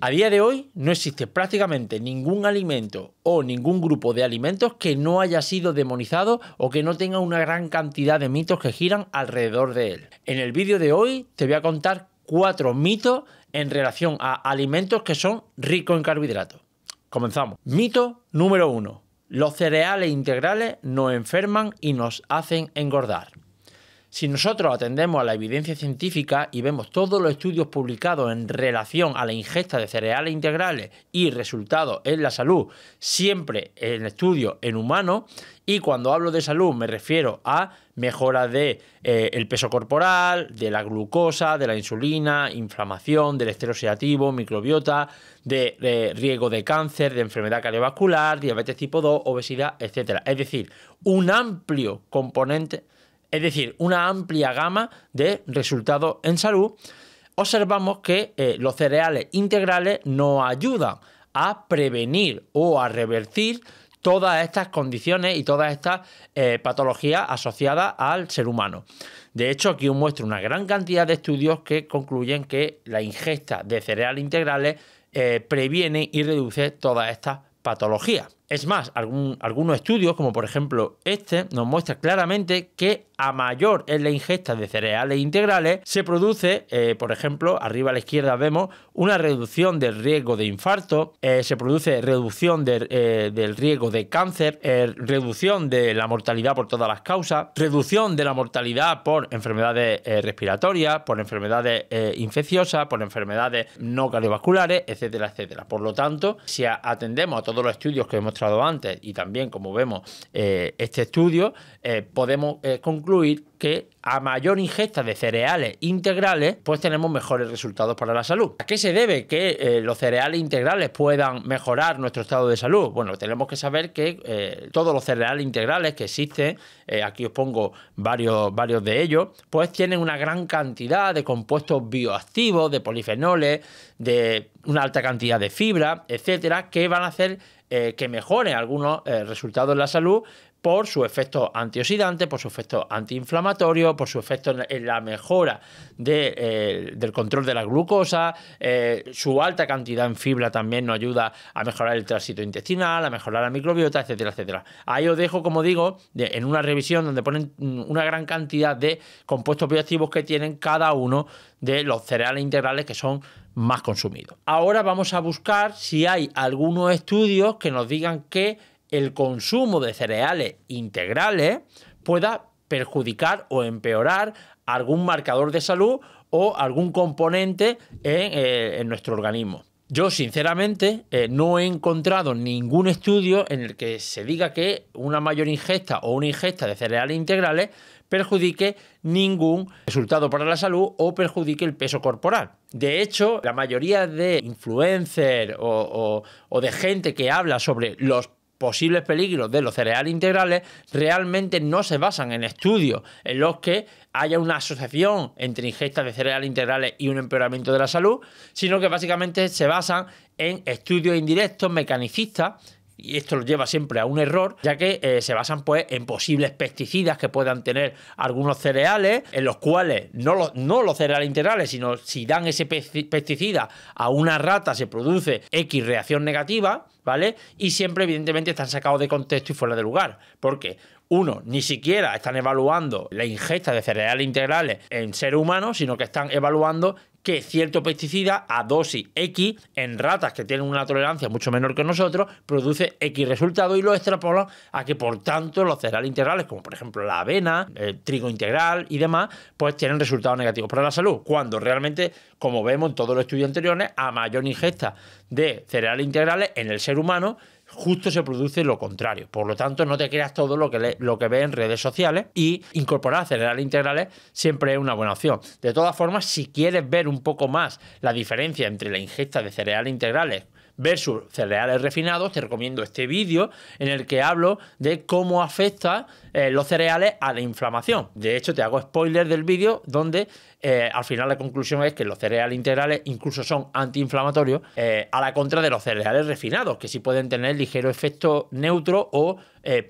A día de hoy no existe prácticamente ningún alimento o ningún grupo de alimentos que no haya sido demonizado o que no tenga una gran cantidad de mitos que giran alrededor de él. En el vídeo de hoy te voy a contar 4 mitos en relación a alimentos que son ricos en carbohidratos. Comenzamos. Mito número 1. Los cereales integrales nos enferman y nos hacen engordar. Si nosotros atendemos a la evidencia científica y vemos todos los estudios publicados en relación a la ingesta de cereales integrales y resultados en la salud, siempre en estudios en humanos, y cuando hablo de salud me refiero a mejoras de el peso corporal, de la glucosa, de la insulina, inflamación, del estrés oxidativo, microbiota, de riesgo de cáncer, de enfermedad cardiovascular, diabetes tipo 2, obesidad, etc. Es decir, un amplio componente. Es decir, una amplia gama de resultados en salud. Observamos que los cereales integrales nos ayudan a prevenir o a revertir todas estas condiciones y todas estas patologías asociadas al ser humano. De hecho, aquí os muestro una gran cantidad de estudios que concluyen que la ingesta de cereales integrales previene y reduce todas estas patologías. Es más, algunos estudios, como por ejemplo este, nos muestra claramente que a mayor es la ingesta de cereales integrales, se produce, por ejemplo, arriba a la izquierda vemos una reducción del riesgo de infarto, se produce reducción del riesgo de cáncer, reducción de la mortalidad por todas las causas, reducción de la mortalidad por enfermedades respiratorias, por enfermedades infecciosas, por enfermedades no cardiovasculares, etcétera, etcétera. Por lo tanto, si atendemos a todos los estudios que hemos mostrado antes y también, como vemos, este estudio, podemos concluir que a mayor ingesta de cereales integrales, pues tenemos mejores resultados para la salud. ¿A qué se debe que los cereales integrales puedan mejorar nuestro estado de salud? Bueno, tenemos que saber que todos los cereales integrales que existen, aquí os pongo varios de ellos, pues tienen una gran cantidad de compuestos bioactivos, de polifenoles, de una alta cantidad de fibra, etcétera, que van a hacer que mejoren algunos resultados en la salud por su efecto antioxidante, por su efecto antiinflamatorio, por su efecto en la mejora del control de la glucosa, su alta cantidad en fibra también nos ayuda a mejorar el tránsito intestinal, a mejorar la microbiota, etcétera, etcétera. Ahí os dejo, como digo, en una revisión donde ponen una gran cantidad de compuestos bioactivos que tienen cada uno de los cereales integrales que son más consumidos. Ahora vamos a buscar si hay algunos estudios que nos digan que el consumo de cereales integrales pueda perjudicar o empeorar algún marcador de salud o algún componente en nuestro organismo. Yo, sinceramente, no he encontrado ningún estudio en el que se diga que una mayor ingesta o una ingesta de cereales integrales perjudique ningún resultado para la salud o perjudique el peso corporal. De hecho, la mayoría de influencers o de gente que habla sobre los posibles peligros de los cereales integrales realmente no se basan en estudios en los que haya una asociación entre ingesta de cereales integrales y un empeoramiento de la salud, sino que básicamente se basan en estudios indirectos, mecanicistas, y esto lo lleva siempre a un error, ya que se basan pues en posibles pesticidas que puedan tener algunos cereales, en los cuales no los cereales integrales, sino si dan ese pesticida a una rata se produce X reacción negativa, ¿vale? Y siempre, evidentemente, están sacados de contexto y fuera de lugar, porque uno, ni siquiera están evaluando la ingesta de cereales integrales en seres humanos, sino que están evaluando que cierto pesticida a dosis X en ratas que tienen una tolerancia mucho menor que nosotros produce X resultado y lo extrapolan a que, por tanto, los cereales integrales, como por ejemplo la avena, el trigo integral y demás, pues tienen resultados negativos para la salud, cuando realmente, como vemos en todos los estudios anteriores, a mayor ingesta de cereales integrales en el ser humano, justo se produce lo contrario. Por lo tanto, no te creas todo lo que ves en redes sociales, y incorporar cereales integrales siempre es una buena opción. De todas formas, si quieres ver un poco más la diferencia entre la ingesta de cereales integrales versus cereales refinados, te recomiendo este vídeo en el que hablo de cómo afecta los cereales a la inflamación. De hecho, te hago spoiler del vídeo donde al final la conclusión es que los cereales integrales incluso son antiinflamatorios, a la contra de los cereales refinados, que sí pueden tener ligero efecto neutro o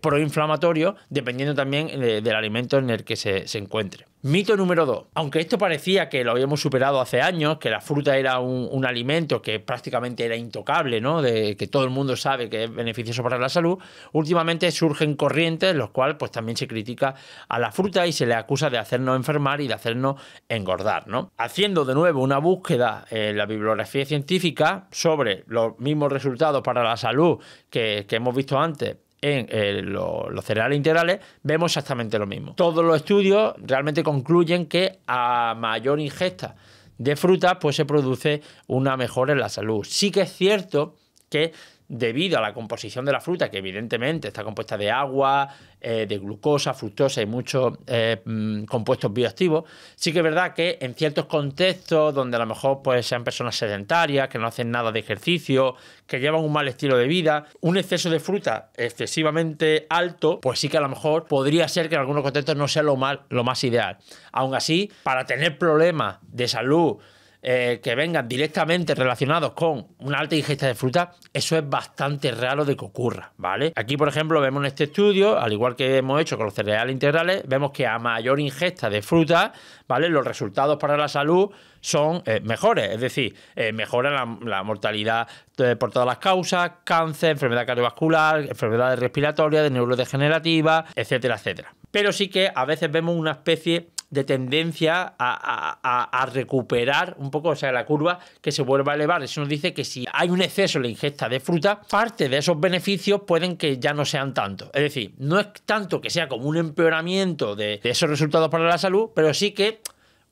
proinflamatorio, dependiendo también del alimento en el que se encuentre. Mito número 2. Aunque esto parecía que lo habíamos superado hace años, que la fruta era un alimento que prácticamente era intocable, ¿no? De que todo el mundo sabe que es beneficioso para la salud, últimamente surgen corrientes en los cuales pues también se critica a la fruta y se le acusa de hacernos enfermar y de hacernos engordar, ¿no? Haciendo de nuevo una búsqueda en la bibliografía científica sobre los mismos resultados para la salud que hemos visto antes en los cereales integrales, vemos exactamente lo mismo. Todos los estudios realmente concluyen que a mayor ingesta de frutas, pues se produce una mejora en la salud. Sí que es cierto que debido a la composición de la fruta, que evidentemente está compuesta de agua, de glucosa, fructosa y muchos compuestos bioactivos, sí que es verdad que en ciertos contextos donde a lo mejor pues, sean personas sedentarias, que no hacen nada de ejercicio, que llevan un mal estilo de vida, un exceso de fruta excesivamente alto, pues sí que a lo mejor podría ser que en algunos contextos no sea lo más ideal. Aún así, para tener problemas de salud que vengan directamente relacionados con una alta ingesta de fruta, eso es bastante raro de que ocurra, ¿vale? Aquí, por ejemplo, vemos en este estudio, al igual que hemos hecho con los cereales integrales, vemos que a mayor ingesta de fruta, ¿vale?, los resultados para la salud son mejores, es decir, mejora la mortalidad por todas las causas, cáncer, enfermedad cardiovascular, enfermedades respiratorias, de neurodegenerativas, etcétera, etcétera. Pero sí que a veces vemos una especie de tendencia a recuperar un poco, o sea, la curva que se vuelva a elevar. Eso nos dice que si hay un exceso en la ingesta de fruta, parte de esos beneficios pueden que ya no sean tantos. Es decir, no es tanto que sea como un empeoramiento de esos resultados para la salud, pero sí que,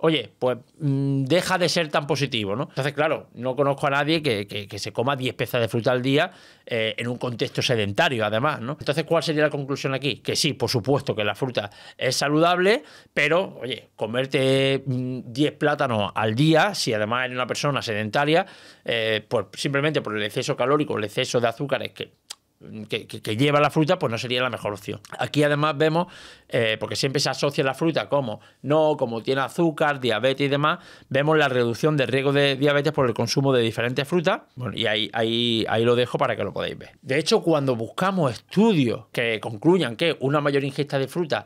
oye, pues deja de ser tan positivo, ¿no? Entonces, claro, no conozco a nadie que se coma 10 piezas de fruta al día en un contexto sedentario, además, ¿no? Entonces, ¿cuál sería la conclusión aquí? Que sí, por supuesto que la fruta es saludable, pero, oye, comerte 10 plátanos al día, si además eres una persona sedentaria, pues simplemente por el exceso calórico, el exceso de azúcares que lleva la fruta, pues no sería la mejor opción. Aquí además vemos, porque siempre se asocia la fruta como tiene azúcar, diabetes y demás, vemos la reducción del riesgo de diabetes por el consumo de diferentes frutas. Bueno, y ahí lo dejo para que lo podáis ver. De hecho, cuando buscamos estudios que concluyan que una mayor ingesta de fruta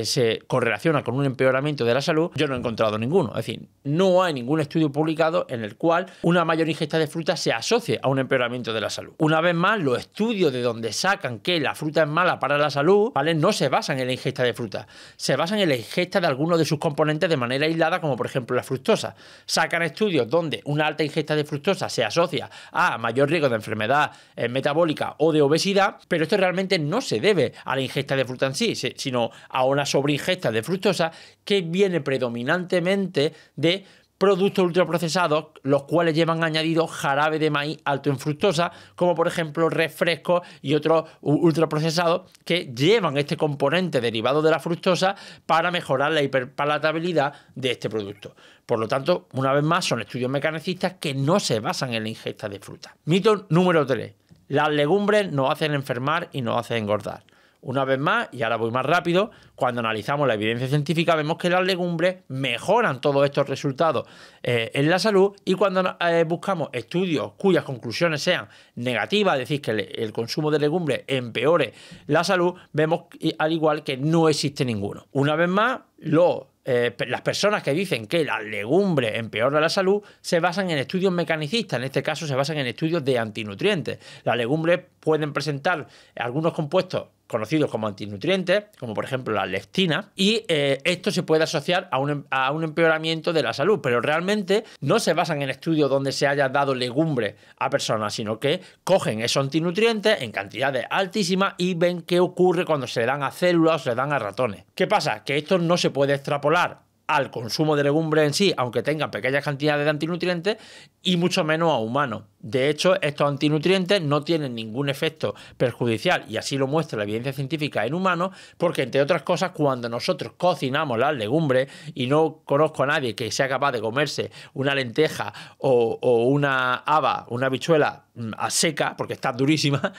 se correlaciona con un empeoramiento de la salud, yo no he encontrado ninguno. Es decir, no hay ningún estudio publicado en el cual una mayor ingesta de fruta se asocie a un empeoramiento de la salud. Una vez más, los estudios de donde sacan que la fruta es mala para la salud, ¿vale?, no se basan en la ingesta de fruta, se basan en la ingesta de algunos de sus componentes de manera aislada, como por ejemplo la fructosa. Sacan estudios donde una alta ingesta de fructosa se asocia a mayor riesgo de enfermedad metabólica o de obesidad, pero esto realmente no se debe a la ingesta de fruta en sí, sino a una sobreingesta de fructosa que viene predominantemente de productos ultraprocesados, los cuales llevan añadido jarabe de maíz alto en fructosa, como por ejemplo refrescos y otros ultraprocesados que llevan este componente derivado de la fructosa para mejorar la hiperpalatabilidad de este producto. Por lo tanto, una vez más, son estudios mecanicistas que no se basan en la ingesta de fruta. Mito número 3. Las legumbres nos hacen enfermar y nos hacen engordar. Una vez más, y ahora voy más rápido, cuando analizamos la evidencia científica vemos que las legumbres mejoran todos estos resultados en la salud, y cuando buscamos estudios cuyas conclusiones sean negativas, es decir, que el consumo de legumbres empeore la salud, vemos al igual que no existe ninguno. Una vez más, las personas que dicen que las legumbres empeoran la salud se basan en estudios mecanicistas, en este caso se basan en estudios de antinutrientes. Las legumbres pueden presentar algunos compuestos conocidos como antinutrientes, como por ejemplo la lectina, y esto se puede asociar a un empeoramiento de la salud, pero realmente no se basan en estudios donde se haya dado legumbres a personas, sino que cogen esos antinutrientes en cantidades altísimas y ven qué ocurre cuando se le dan a células o se le dan a ratones. ¿Qué pasa? Que esto no se puede extrapolar al consumo de legumbres en sí, aunque tengan pequeñas cantidades de antinutrientes, y mucho menos a humanos. De hecho, estos antinutrientes no tienen ningún efecto perjudicial, y así lo muestra la evidencia científica en humanos, porque entre otras cosas, cuando nosotros cocinamos las legumbres, y no conozco a nadie que sea capaz de comerse una lenteja o una haba, una habichuela a seca, porque está durísima,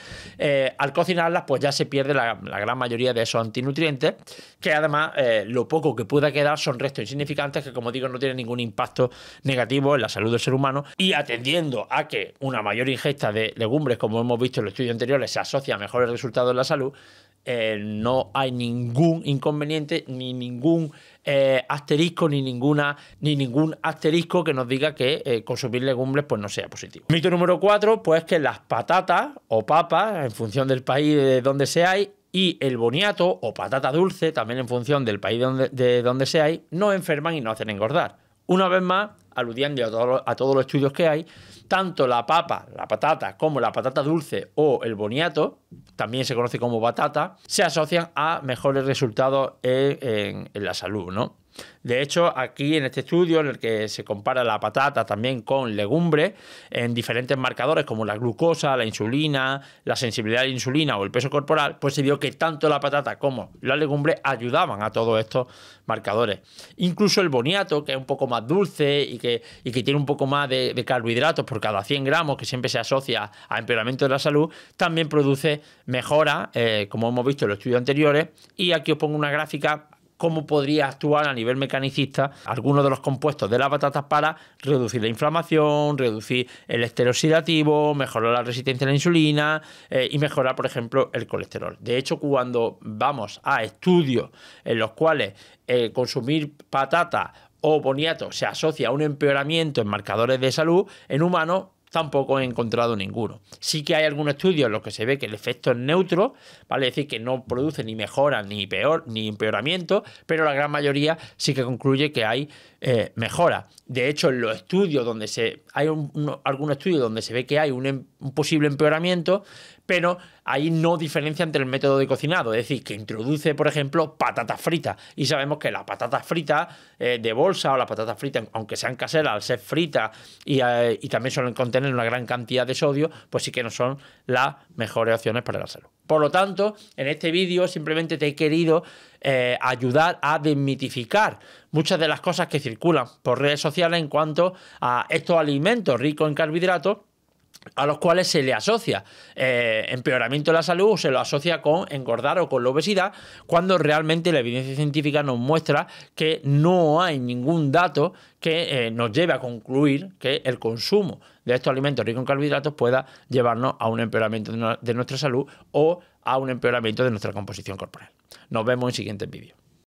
al cocinarlas pues ya se pierde la gran mayoría de esos antinutrientes, que además lo poco que pueda quedar son restos compuestos insignificantes que, como digo, no tienen ningún impacto negativo en la salud del ser humano, y atendiendo a que una mayor ingesta de legumbres, como hemos visto en los estudios anteriores, se asocia a mejores resultados en la salud, no hay ningún inconveniente, ni ningún asterisco, ni ningún asterisco que nos diga que consumir legumbres pues no sea positivo. Mito número 4, pues que las patatas o papas, en función del país de donde seáis, y el boniato o patata dulce, también en función del país de donde seáis, no enferman y no hacen engordar. Una vez más, aludiendo a todos los estudios que hay, tanto la papa, la patata, como la patata dulce o el boniato, también se conoce como batata, se asocian a mejores resultados en la salud, ¿no? De hecho, aquí en este estudio, en el que se compara la patata también con legumbres, en diferentes marcadores como la glucosa, la insulina, la sensibilidad a la insulina o el peso corporal, pues se vio que tanto la patata como las legumbres ayudaban a todos estos marcadores. Incluso el boniato, que es un poco más dulce y que tiene un poco más de carbohidratos por cada 100 gramos, que siempre se asocia a empeoramiento de la salud, también produce mejora, como hemos visto en los estudios anteriores. Y aquí os pongo una gráfica cómo podría actuar a nivel mecanicista algunos de los compuestos de las patatas para reducir la inflamación, reducir el estrés oxidativo, mejorar la resistencia a la insulina y mejorar, por ejemplo, el colesterol. De hecho, cuando vamos a estudios en los cuales consumir patata o boniato se asocia a un empeoramiento en marcadores de salud en humanos, tampoco he encontrado ninguno. Sí que hay algunos estudios en los que se ve que el efecto es neutro, ¿vale? Es decir, que no produce ni mejora, ni empeoramiento, pero la gran mayoría sí que concluye que hay mejora. De hecho, en los estudios donde hay algunos estudios donde se ve que hay un posible empeoramiento, pero ahí no diferencia entre el método de cocinado, es decir, que introduce, por ejemplo, patatas fritas, y sabemos que las patatas fritas de bolsa o las patatas fritas, aunque sean caseras, al ser fritas y también suelen contener una gran cantidad de sodio, pues sí que no son las mejores opciones para la salud. Por lo tanto, en este vídeo simplemente te he querido ayudar a desmitificar muchas de las cosas que circulan por redes sociales en cuanto a estos alimentos ricos en carbohidratos, a los cuales se le asocia empeoramiento de la salud o se lo asocia con engordar o con la obesidad, cuando realmente la evidencia científica nos muestra que no hay ningún dato que nos lleve a concluir que el consumo de estos alimentos ricos en carbohidratos pueda llevarnos a un empeoramiento de nuestra salud o a un empeoramiento de nuestra composición corporal. Nos vemos en siguientes vídeos.